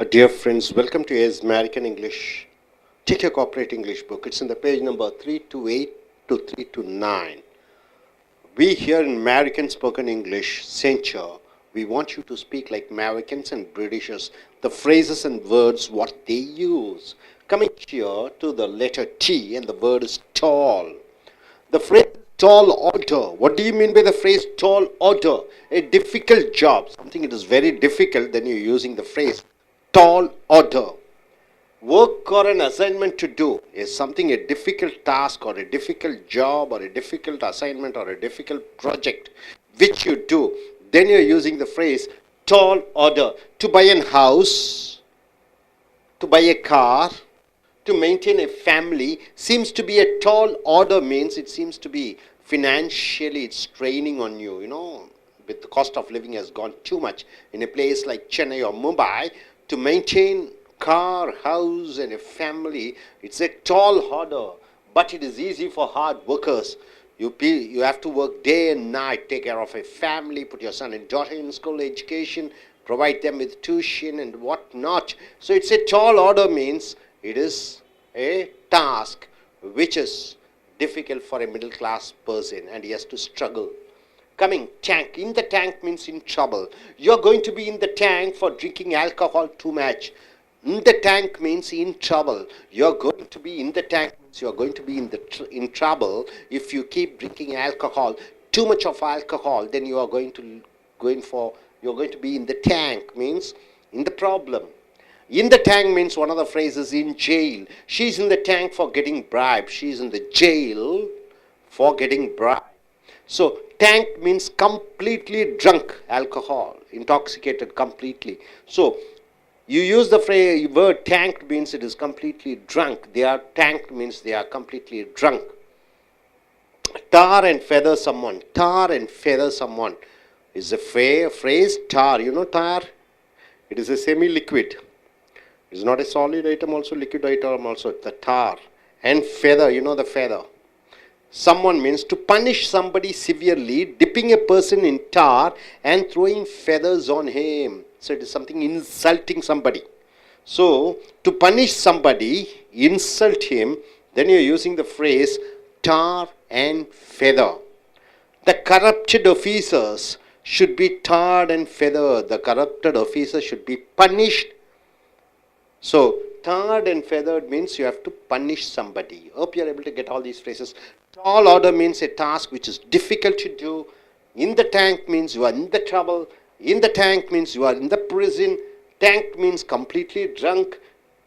Dear friends, welcome to AS American English. Take your corporate English book. It's in the page number 328 to 329. We here in American Spoken English censure. We want you to speak like Americans and Britishers. The phrases and words what they use. Coming here to the letter T and the word is tall. The phrase tall order. What do you mean by the phrase tall order? A difficult job. Something it is very difficult, then you're using the phrase tall order. Work or an assignment to do is something a difficult task or a difficult job or a difficult assignment or a difficult project which you do. Then you're using the phrase tall order. To buy a house, to buy a car, to maintain a family seems to be a tall order, means it seems to be financially it's straining on you, with the cost of living has gone too much in a place like Chennai or Mumbai. To maintain car, house and a family, it's a tall order, but it is easy for hard workers. You have to work day and night, take care of a family, put your son and daughter in school education, provide them with tuition and what not. So it's a tall order, means it is a task which is difficult for a middle class person and he has to struggle. Coming, tank. In the tank means in trouble. You're going to be in the tank for drinking alcohol too much. In the tank means in trouble. You're going to be in the tank means you're going to be in trouble if you keep drinking alcohol. Too much of alcohol, then you are going to be in the tank, means in the problem. In the tank means one of the phrases in jail. She's in the tank for getting bribed. She's in the jail for getting bribed. So tank means completely drunk, alcohol, intoxicated completely. So you use the word tanked means it is completely drunk. They are tanked means they are completely drunk. Tar and feather someone. Tar and feather someone is a phrase. Tar, tar? It is a semi-liquid. It is not a solid item also, liquid item also. The tar. And feather, the feather. Someone means to punish somebody severely, dipping a person in tar and throwing feathers on him. So it is something insulting somebody. So to punish somebody, insult him, then you're using the phrase tar and feather. The corrupted officers should be tarred and feathered. The corrupted officers should be punished. So tarred and feathered means you have to punish somebody. Hope you are able to get all these phrases. Tall order means a task which is difficult to do. In the tank means you are in the trouble. In the tank means you are in the prison. Tank means completely drunk.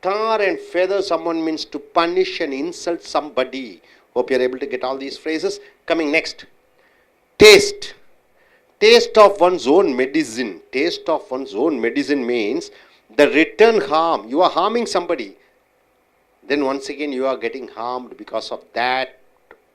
Tar and feather someone means to punish and insult somebody. Hope you are able to get all these phrases. Coming next. Taste. Taste of one's own medicine. Taste of one's own medicine means the return harm. You are harming somebody. Then once again you are getting harmed because of that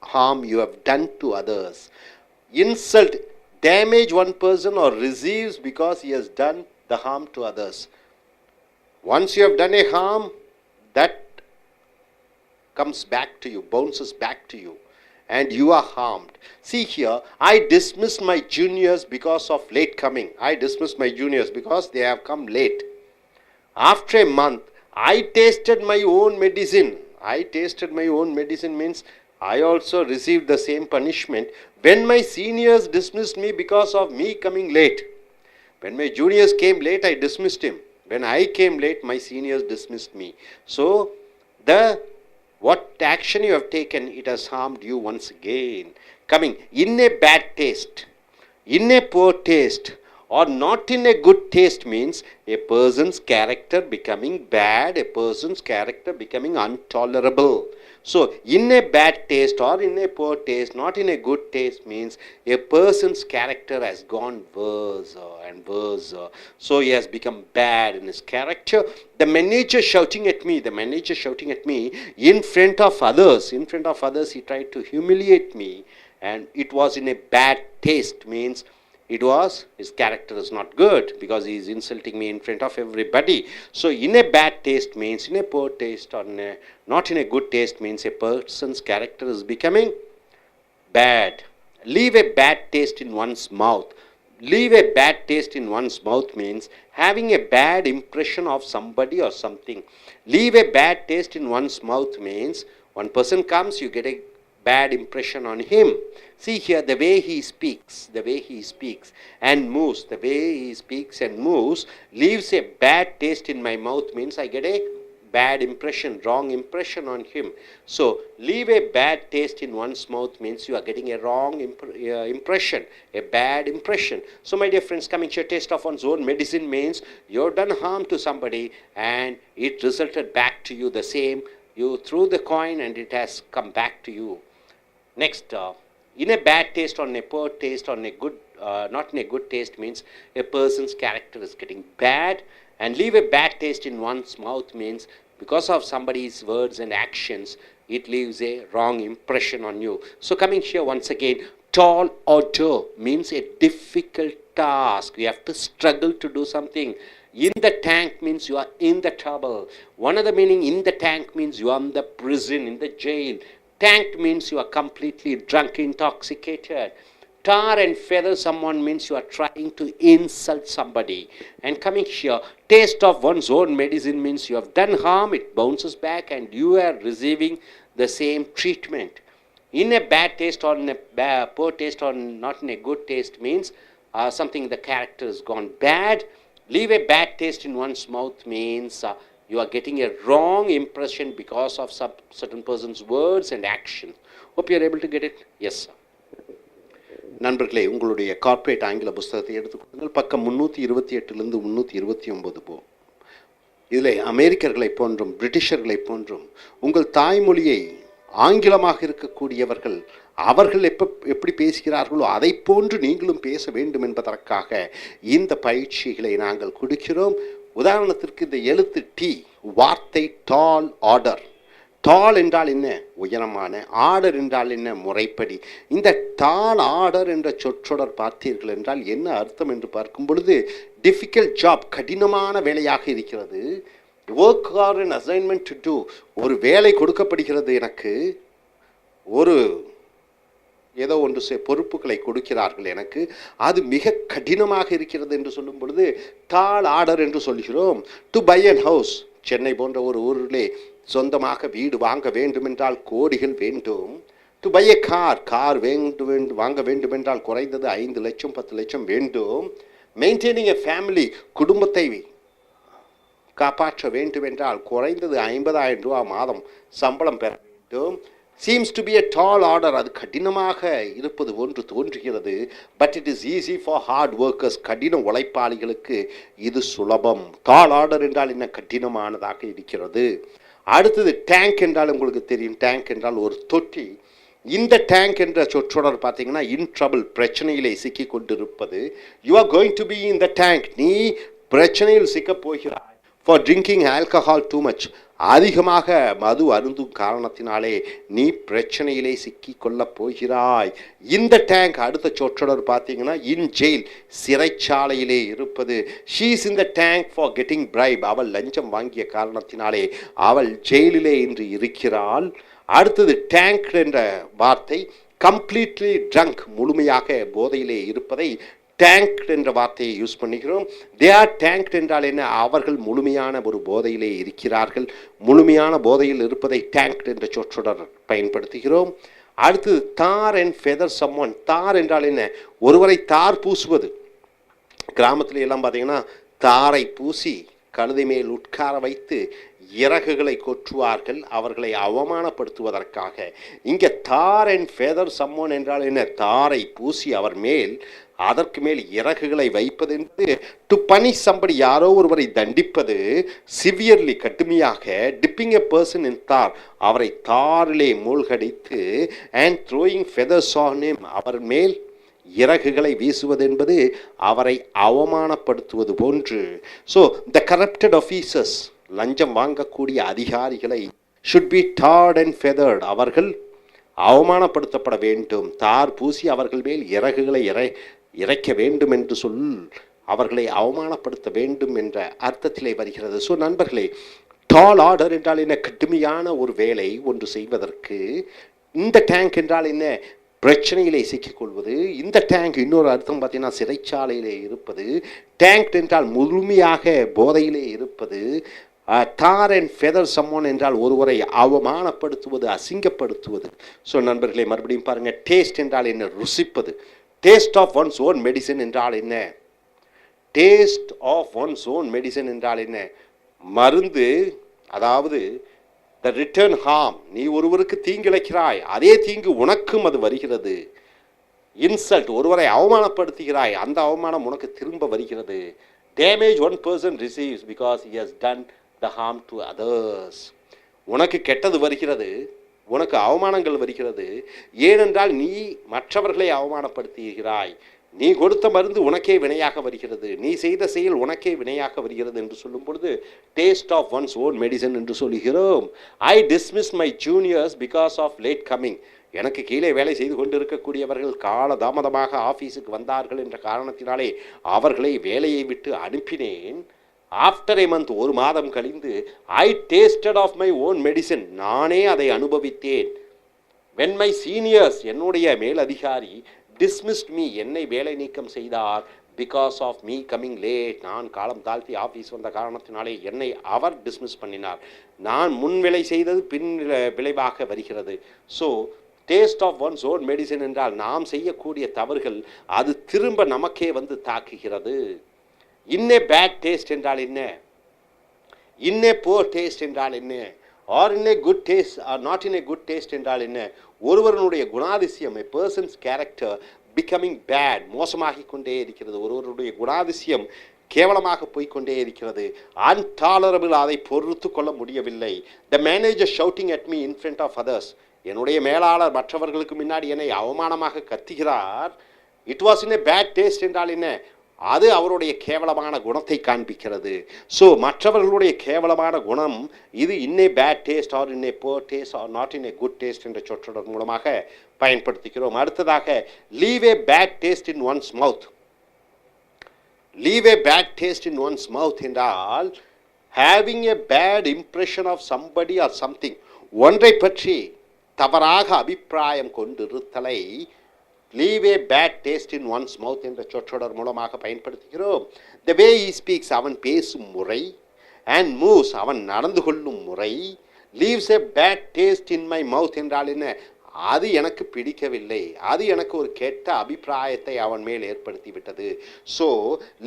harm you have done to others. Insult, damage one person or receives because he has done the harm to others. Once you have done a harm, that comes back to you, bounces back to you, and you are harmed. See here, I dismissed my juniors because of late coming. I dismissed my juniors because they have come late. After a month, I tasted my own medicine. I tasted my own medicine means I also received the same punishment when my seniors dismissed me because of me coming late. When my juniors came late, I dismissed him. When I came late, my seniors dismissed me. So, what action you have taken, it has harmed you once again. Coming, in a bad taste, in a poor taste, or not in a good taste means a person's character becoming bad, a person's character becoming intolerable. So, in a bad taste or in a poor taste, not in a good taste means a person's character has gone worse and worse. So, he has become bad in his character. The manager shouting at me in front of others, he tried to humiliate me and it was in a bad taste means his character is not good because he is insulting me in front of everybody. So in a bad taste means in a poor taste or not in a good taste means a person's character is becoming bad. Leave a bad taste in one's mouth. leave a bad taste in one's mouth means having a bad impression of somebody or something. Leave a bad taste in one's mouth means one person comes, you get a bad impression on him. See here, the way he speaks and moves, the way he speaks and moves leaves a bad taste in my mouth means I get a bad impression, wrong impression on him. So leave a bad taste in one's mouth means you are getting a wrong impression, a bad impression. So my dear friends, coming to a taste of one's own medicine means you've done harm to somebody and it resulted back to you the same. You threw the coin and it has come back to you. Next, in a bad taste or in a poor taste or in a good, not in a good taste means a person's character is getting bad. And leave a bad taste in one's mouth means because of somebody's words and actions, it leaves a wrong impression on you. So coming here once again, tall order means a difficult task. You have to struggle to do something. In the tank means you are in the trouble. One other meaning, in the tank means you are in the prison, in the jail. Tanked means you are completely drunk, intoxicated. Tar and feather someone means you are trying to insult somebody. And coming here, taste of one's own medicine means you have done harm, it bounces back and you are receiving the same treatment. In a bad taste or in a poor taste or not in a good taste means something the character has gone bad. Leave a bad taste in one's mouth means you are getting a wrong impression because of some certain person's words and actions. Hope you are able to get it. Yes, sir. நண்பர்களே, உங்களுடைய corporate ஆங்கில புஸ்தகத்தை எடுத்துக்கொள்ளுங்கள். பக்கம் 328லிருந்து 329 போ. இதில் அமெரிக்கர்களைப் போன்றும் பிரிட்டிஷர்களைப் போன்றும் உங்கள் தாய்மொழியை ஆங்கிலமாக இருக்கக்கூடியவர்கள் அவர்கள் எப்படி பேசுகிறார்களோ அதை போன்று நீங்களும் பேச வேண்டும் என்பதற்காக இந்த பயிற்சிகளை நாங்கள் கொடுக்கிறோம். உதாரணத்திற்கு இந்த எழுத்து டி, வார்த்தை டால் ஆர்டர். டால் என்றால் என்ன? உயரமான. ஆர்டர் என்றால் என்ன? முறைப்படி. இந்த டால் ஆர்டர் என்ற சொற்றொடர் பார்த்தீர்கள் என்றால் என்ன அர்த்தம் என்று பார்க்கும் பொழுது, டிஃபிகல்ட் ஜாப், கடினமான வேலையாக இருக்கிறது. Work or an assignment to do, ஒரு வேலை கொடுக்கப்படுகிறது எனக்கு, ஒரு ஏதோ ஒன்று பொறுப்புகளை கொடுக்கிறார்கள் எனக்கு, அது மிக கடினமாக இருக்கிறது என்று சொல்லும் பொழுது டால் ஆர்டர் என்று சொல்கிறோம். To buy an house, Chennai போன்ற ஒரு ஊரிலே சொந்தமாக வீடு வாங்க வேண்டுமென்றால் கோடிகள் வேண்டும். டு பை எ கார், வாங்க வேண்டுமென்றால் குறைந்தது 5 லட்சம் 10 லட்சம் வேண்டும். மெயின்டைனிங் எ ஃபேமிலி, குடும்பத்தை காப்பாற்ற வேண்டுமென்றால் குறைந்தது 50,000 ரூபா மாதம் சம்பளம் பெற வேண்டும். Seems to be a tall order, அது கடினமாக இருப்பது ஒன்று தோன்றுகிறது. But it is easy for hard workers, கடின உழைப்பாளிகளுக்கு இது சுலபம். டால் ஆர்டர் என்றால் என்ன? கடினமானதாக இருக்கிறது. அடுத்தது டேங்க் என்றால் உங்களுக்கு தெரியும். டேங்க் என்றால் ஒரு தொட்டி. இந்த டேங்க் என்ற சொற்றொடர் பார்த்தீங்கன்னா இன் ட்ரபிள், பிரச்சனையிலே சிக்கி கொண்டிருப்பது. You are going to be in the tank, நீ பிரச்சனையில் சிக்கப் போகிறாய். For drinking alcohol too much, அதிகமாக மது அருந்தும் காரணத்தினாலே நீ பிரச்சனையிலே சிக்கி கொள்ளப் போகிறாய். இந்த டேங்க் அடுத்த சொற்றொடர் பார்த்தீங்கன்னா இன் ஜெயில், சிறைச்சாலையிலே இருப்பது. She's in the tank for getting bribe, அவள் லஞ்சம் வாங்கிய காரணத்தினாலே அவள் ஜெயிலிலே இன்று இருக்கிறாள். அடுத்தது டேங்க் என்ற வார்த்தை கம்ப்ளீட்லி ட்ரங்க், முழுமையாக போதையிலே இருப்பதை டேங்க்ட் என்ற வார்த்தையை யூஸ் பண்ணுகிறோம். தே ஆர் டேங்க்ட் என்றால் என்ன? அவர்கள் முழுமையான ஒரு போதையிலே இருக்கிறார்கள். முழுமையான போதையில் இருப்பதை டேங்க்ட் என்ற சொற்றொடர் பயன்படுத்துகிறோம். அடுத்தது தார் அண்ட் ஃபெதர் சம்ஒன். தார் என்றால் என்ன? ஒருவரை தார் பூசுவது. கிராமத்துல எல்லாம் பார்த்தீங்கன்னா தாரை பூசி கழுதை மேல் உட்கார வைத்து இறகுகளை கொற்றுவார்கள், அவர்களை அவமானப்படுத்துவதற்காக. இங்கே தார் அண்ட் ஃபெதர் சம்ஒன் என்றால் என்ன? தாரை பூசி அவர் மேல், அதற்கு மேல் இறகுகளை வைப்பது என்பது டு பனிஷ் சம்படி, யாரோ ஒருவரை தண்டிப்பது. சிவியர்லி, கடுமையாக. Dipping a person in tar, அவரை தாரிலே மூழ்கடித்து. And throwing feathers on him, அவர் மேல் இறகுகளை வீசுவது என்பது அவரை அவமானப்படுத்துவது போன்று. ஸோ த கரப்டட் ஆஃபீஸர்ஸ், லஞ்சம் வாங்கக்கூடிய அதிகாரிகளை ஷுட் பி டார்ட் அண்ட் ஃபெதர்ட், அவர்கள் அவமானப்படுத்தப்பட வேண்டும். தார் பூசி அவர்கள் மேல் இறகுகளை இறைக்க வேண்டும் என்று அவர்களை அவமானப்படுத்த வேண்டும் என்ற அர்த்தத்திலே வருகிறது. ஸோ நண்பர்களே, டால் ஆர்டர் என்றால் என்ன? கடுமையான ஒரு வேலை ஒன்று செய்வதற்கு. இந்த டேங்க் என்றால் என்ன? பிரச்சனையிலே சிக்கிக்கொள்வது. இந்த டேங்க் இன்னொரு அர்த்தம் பார்த்தீங்கன்னா சிறைச்சாலையிலே இருப்பது. டேங்க் என்றால் முழுமையாக போதையிலே இருப்பது. டார் அண்ட் ஃபெதர் சம்மோன் என்றால் ஒருவரை அவமானப்படுத்துவது, அசிங்கப்படுத்துவது. ஸோ நண்பர்களே, மறுபடியும் பாருங்கள், டேஸ்ட் என்றால் என்ன? ருசிப்பது. Taste of one's own medicine என்றால் என்ன? Taste of one's own medicine என்றால் என்ன? மருந்து, அதாவது த ரிட்டர்ன் ஹார்ம். நீ ஒருவருக்கு தீங்கிழைக்கிறாய், அதே தீங்கு உனக்கும் அது வருகிறது. இன்சல்ட், ஒருவரை அவமானப்படுத்துகிறாய், அந்த அவமானம் உனக்கு திரும்ப வருகிறது. Damage one person receives because he has done the harm to others. உனக்கு கெட்டது வருகிறது, உனக்கு அவமானங்கள் வருகிறது, ஏனென்றால் நீ மற்றவர்களை அவமானப்படுத்துகிறாய். நீ கொடுத்த மருந்து உனக்கே வினையாக வருகிறது, நீ செய்த செயல் உனக்கே வினையாக வருகிறது என்று சொல்லும் பொழுது taste of one's own medicine என்று சொல்கிறோம். I dismiss my juniors because of late coming. எனக்கு கீழே வேலை செய்து கொண்டிருக்கக்கூடியவர்கள் கால தாமதமாக ஆஃபீஸுக்கு வந்தார்கள் என்ற காரணத்தினாலே அவர்களை வேலையை விட்டு அனுப்பினேன். ஆஃப்டர் ஏ மந்த், ஒரு மாதம் கழிந்து, I tasted of my own medicine, நானே அதை அனுபவித்தேன். வென் மை சீனியர்ஸ், என்னுடைய மேலதிகாரி, டிஸ்மிஸ்ட் மீ, என்னை வேலை நீக்கம் செய்தார். Because of me coming late, நான் காலம் தாழ்த்தி ஆஃபீஸ் வந்த காரணத்தினாலே என்னை அவர் டிஸ்மிஸ் பண்ணினார். நான் முன் வேலை செய்தது பின் விளைவாக வருகிறது. So taste of one's own medicine என்றால் நாம் செய்யக்கூடிய தவறுகள் அது திரும்ப நமக்கே வந்து தாக்குகிறது. இன்னே பேட் டேஸ்ட் என்றால் என்ன? இன்னே புவர் டேஸ்ட் என்றால் என்ன? Or in a good taste or not in a good taste என்றால் என்ன? ஒருவருடைய குணாதிசயம், a person's character becoming bad, மோசமாகி கொண்டே இருக்கிறது. ஒருவருடைய குணாதிசயம் கேவலமாக போய்கொண்டே இருக்கிறது. அன்டாலரபிள், அதை பொறுத்து கொள்ள முடியவில்லை. The manager shouting at me in front of others, என்னுடைய மேலாளர் மற்றவர்களுக்கு முன்னாடி என்னை அவமானமாக கத்துகிறார். It was in a bad taste என்றால் என்ன? அது அவருடைய கேவலமான குணத்தை காண்பிக்கிறது. ஸோ மற்றவர்களுடைய கேவலமான குணம் இது in a bad taste or in a poor taste or not in a good taste என்ற சொற்றொடர் மூலமாக பயன்படுத்திக்கிறோம். அடுத்ததாக, leave a bad taste in one's mouth. Leave a bad taste in one's mouth என்றால் having a bad impression of somebody or something, ஒன்றை பற்றி தவறாக அபிப்பிராயம் கொண்டிருத்தலை leave a bad taste in one's mouth என்ற சொற்றொடர் மூலமாக பயன்படுத்துகிறோம். த வே ஹி ஸ்பீக்ஸ், அவன் பேசும் முறை, அண்ட் மூவ்ஸ், அவன் நடந்து கொள்ளும் முறை. Leaves a bad taste in my mouth என்றால் என்ன? அது எனக்கு பிடிக்கவில்லை, அது எனக்கு ஒரு கெட்ட அபிப்பிராயத்தை அவன் மேல் ஏற்படுத்தி விட்டது. So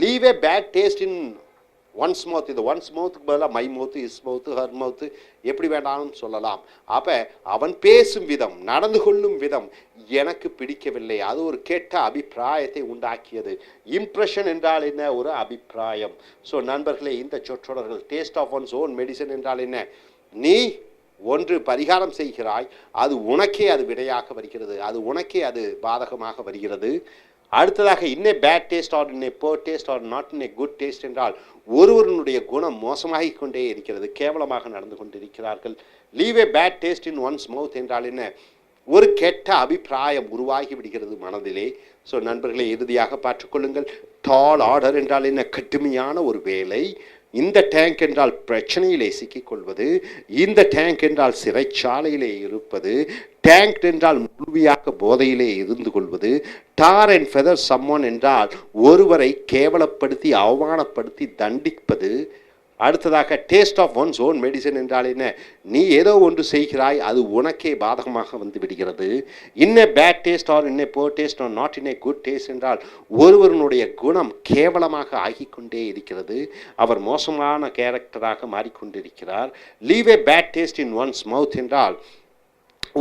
leave a bad taste in one's mouth. இது ஒன்ஸ் மவுத்துக்கு பதிலாக மை மவுத்து, இஸ் மவுத்து, ஹர் மவுத்து, எப்படி வேண்டாலும் சொல்லலாம். அப்போ அவன் பேசும் விதம், நடந்து கொள்ளும் விதம் எனக்கு பிடிக்கவில்லை, அது ஒரு கெட்ட அபிப்பிராயத்தை உண்டாக்கியது. இம்ப்ரெஷன் என்றால் என்ன? ஒரு அபிப்பிராயம். ஸோ நண்பர்களே, இந்த சொற்றொடர்கள் taste of one's own medicine என்றால் என்ன? நீ ஒன்று பரிகாரம் செய்கிறாய், அது உனக்கே அது விடையாக வருகிறது, அது உனக்கே அது பாதகமாக வருகிறது. அடுத்ததாக, in a bad taste or in a poor taste or not in a good taste என்றால் ஒருவருடைய குணம் மோசமாகி கொண்டே இருக்கிறது, கேவலமாக நடந்து கொண்டிருக்கிறார்கள். Leave a bad taste in one's mouth என்றால் என்ன? ஒரு கெட்ட அபிப்பிராயம் உருவாகி விடுகிறது மனதிலே. ஸோ நண்பர்களை, இறுதியாக பார்த்துக்கொள்ளுங்கள். டால் ஆர்டர் என்றால் என்ன? கடுமையான ஒரு வேலை. இந்த டேங்க் என்றால் பிரச்சனையிலே சிக்கிக்கொள்வது. இந்த டேங்க் என்றால் சிறைச்சாலையிலே இருப்பது. டேங்க் என்றால் முழுமையாக போதையிலே இருந்து கொள்வது. டார் அண்ட் ஃபெதர் சம்மோன் என்றால் ஒருவரை கேவலப்படுத்தி அவமானப்படுத்தி தண்டிப்பது. அடுத்ததாக, taste of one's own medicine என்றால் என்ன? நீ ஏதோ ஒன்று செய்கிறாய், அது உனக்கே பாதகமாக வந்து விடுகிறது. In a bad taste or in a poor taste or not in a good taste என்றால் ஒருவருடைய குணம் கேவலமாக ஆகிக்கொண்டே இருக்கிறது, அவர் மோசமான கேரக்டராக மாறிக்கொண்டிருக்கிறார். Leave a bad taste in one's mouth என்றால்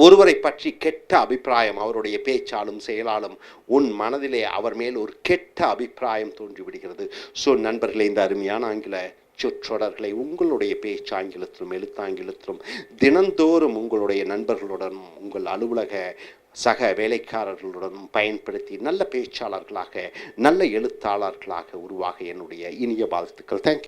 ஒருவரை பற்றி கெட்ட அபிப்பிராயம், அவருடைய பேச்சாலும் செயலாலும் உன் மனதிலே அவர் மேல் ஒரு கெட்ட அபிப்பிராயம் தோன்றிவிடுகிறது. ஸோ நண்பர்களே, இந்த அருமையான ஆங்கில சொற்றொடர்களை உங்களுடைய பேச்சாங்கிலத்திலும் எழுத்தாங்கிலத்திலும் தினந்தோறும் உங்களுடைய நண்பர்களுடனும் உங்கள் அலுவலக சக வேலைக்காரர்களுடனும் பயன்படுத்தி நல்ல பேச்சாளர்களாக, நல்ல எழுத்தாளர்களாக உருவாக என்னுடைய இனிய வாழ்த்துக்கள். தேங்க்யூ.